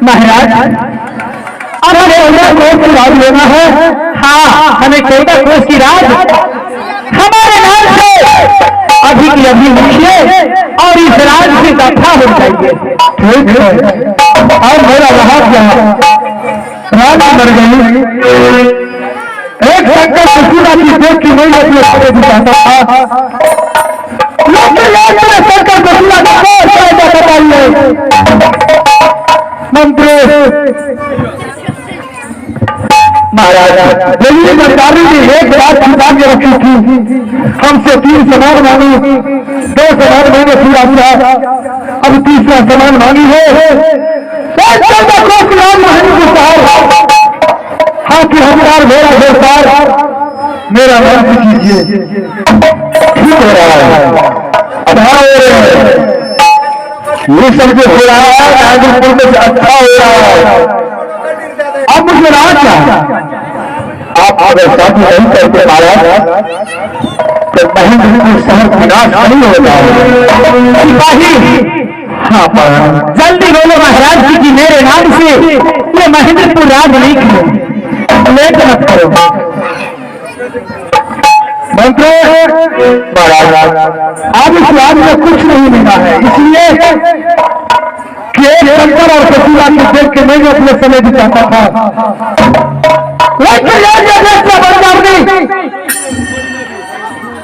महाराज अब हमें 14 कोस की राज लेना है। हाँ, हमें 14 कोस की राज हमारे नाम से अभी की अभी लिखिए और इस राज से दफा हो जाइए। ठीक है, अब मेरा रहा क्या राज मर गई। एक शंकर ससुरा की देख की नहीं अपने सारे दिखाता था, शंकर ससुरा का बताइए मंत्री महाराज। यही सरकारी ने एक बात छुपा के रखी थी, हमसे 3 सामान मांगी, 2 सामान मैंने पूरा दिया, अब 3रा सामान मांगी है। हाँ कि हथियार मेरा सरकार मेरा नाम कीजिए। ठीक हो रहा है, ये सब जो हो रहा है नागपुर में अच्छा हो रहा है। अब मुझे राज आप अगर साथी नहीं करते महाराज तो महेंद्रपुर शहर विनाश नहीं होता। सिपाही हाँ जल्दी बोलो महाराज जी की मेरे नाम से ये महेंद्रपुर राज नहीं किए, लेट मत करो मंत्री महाराज। अब इस राज में कुछ नहीं मिला है, इसलिए कि एक शंकर और ससुरा को देख के मैं अपने समय बिताता था।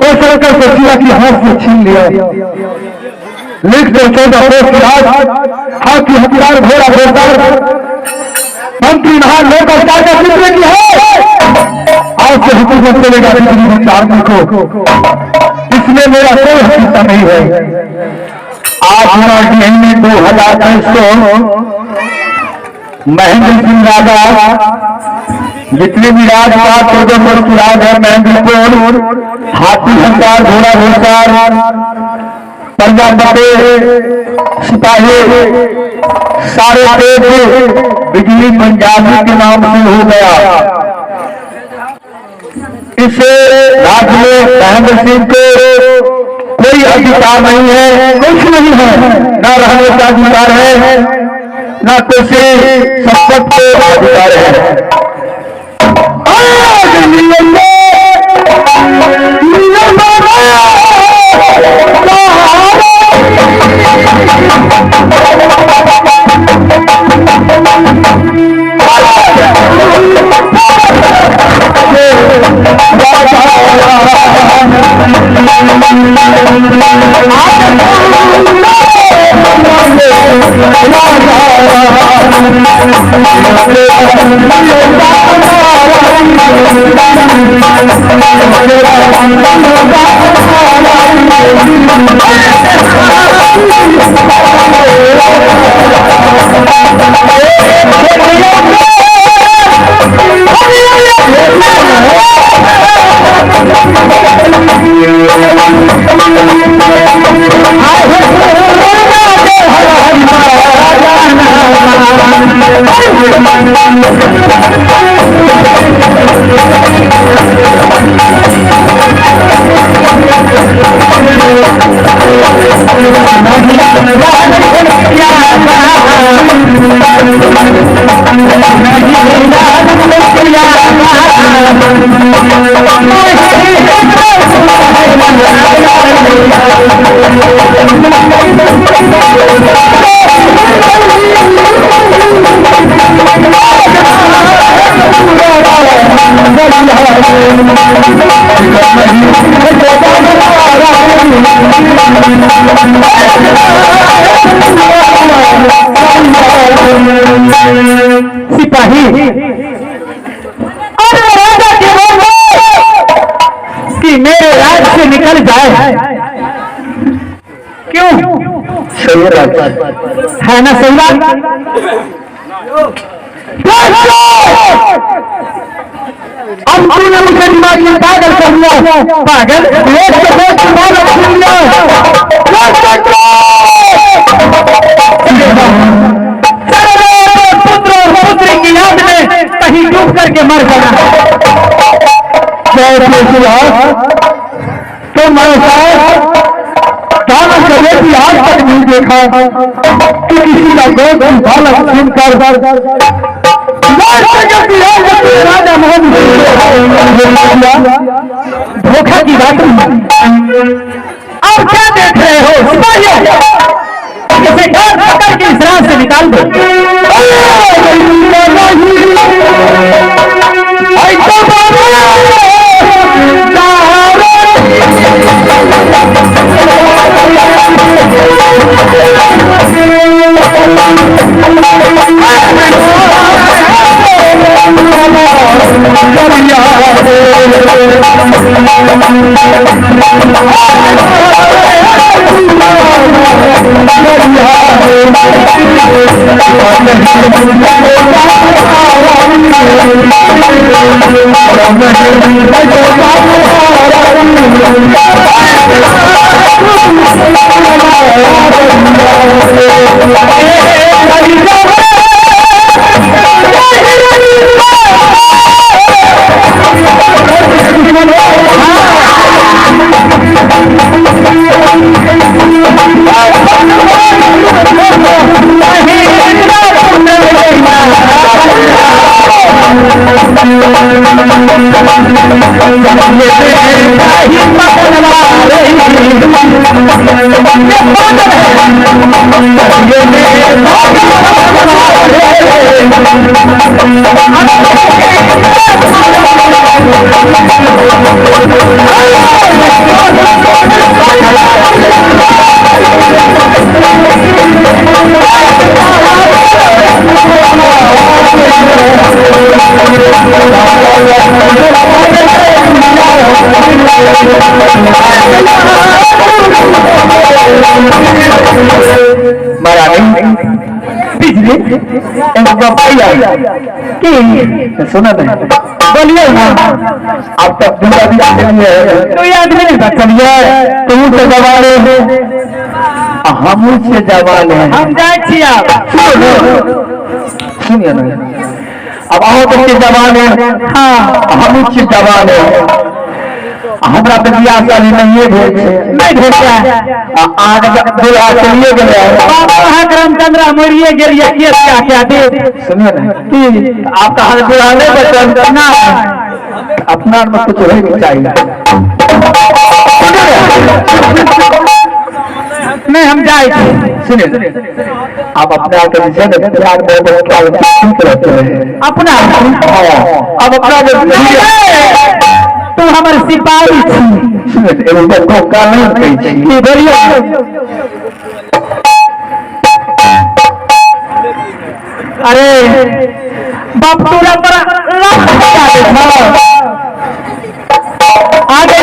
और शंकर ससुरा की हाथ से छीन लिया, लिख दो 14 कोस की राज। हाँ की हथियार घोड़ा घोड़दार मंत्री महान लोकल ताकत कितने की है, आज से हुकूमत चलेगा आर्मी को, इसमें मेरा कोई हिस्सा नहीं है। आज हमारा डीएनए 2023 को महेंद्र सिंह राजा जितने भी राजपाट 14 कोस की राज है, महेंद्रपुर हाथी हंकार घोड़ा घोड़सार प्रजापति सिपाही सारे तेज बिजली पंजाबी के नाम से हो गया। इस राज्य में महेंद्र सिंह को कोई अधिकार नहीं है, कुछ नहीं है, न रहने का अधिकार है, न किसी संपत्ति का अधिकार है। सिपाही और राजा के कि मेरे राज से निकल जाए। क्यों? सही राज है ना सही बात? अब तूने मुझे दिमाग में पागल कर दिया। पागल एक तो पुत्र और पुत्री की याद में कहीं डूब करके मर जाना। तो मैं दाना कभी भी आज तक नहीं देखा कि किसी का गोद बालक सुनकर राजा मोहन धोखा की बात नहीं। अब क्या देख रहे हो? इसे घर पकड़ के इस रात से निकाल दो। सुना नहीं बोलिए ना। अब तक दूसरा भी तो याद नहीं चलिए तुम से जवान हम से जवान है। हम जाए आप सुनिए ना, अब आओ तक के जवान है। हाँ हम से जवान है। हमारा तो बियाह शादी नहीं भेज आज दूल्हा चलिए गए रामचंद्र मरिए गए। क्या दे सुनिए ना, आपका हाथ दूल्हा नहीं बचन करना अपना में कुछ होना चाहिए। नहीं हम जाए सुनिए, आप अपने आप अपना अब अपना तुम हमारे सिपाही अरे बाप पूरा आगे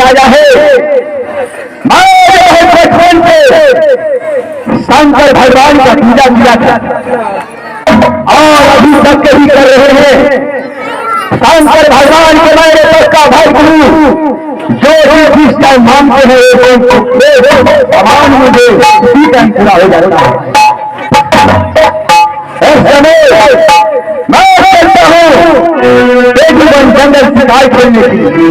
राजा है। बचपन से शंकर भगवान का पूजा किया था और अभी तक भी कर रहे हैं। शंकर भगवान के मेरे तक का भाई गुरु जो भी जिस टाइम मानते हैं भगवान मुझे उसी टाइम पूरा हो जाता है। इस समय मैं कहता हूँ एक जीवन जंगल शिकार करने की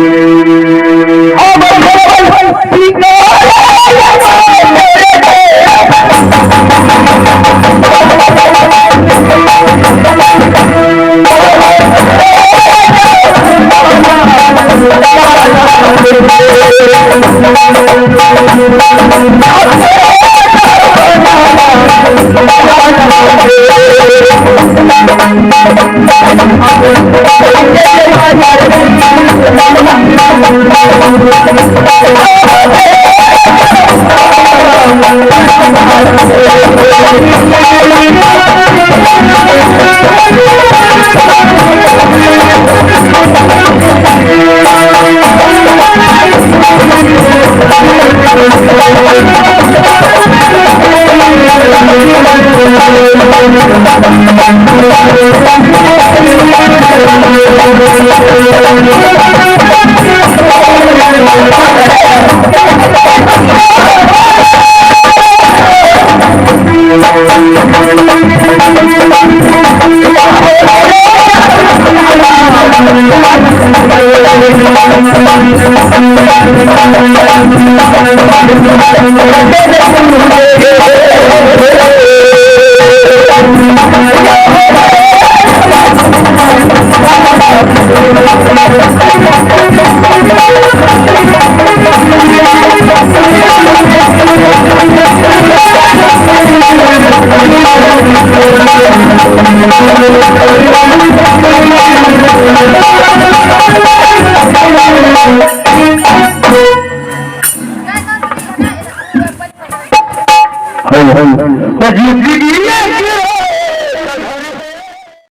Thank you.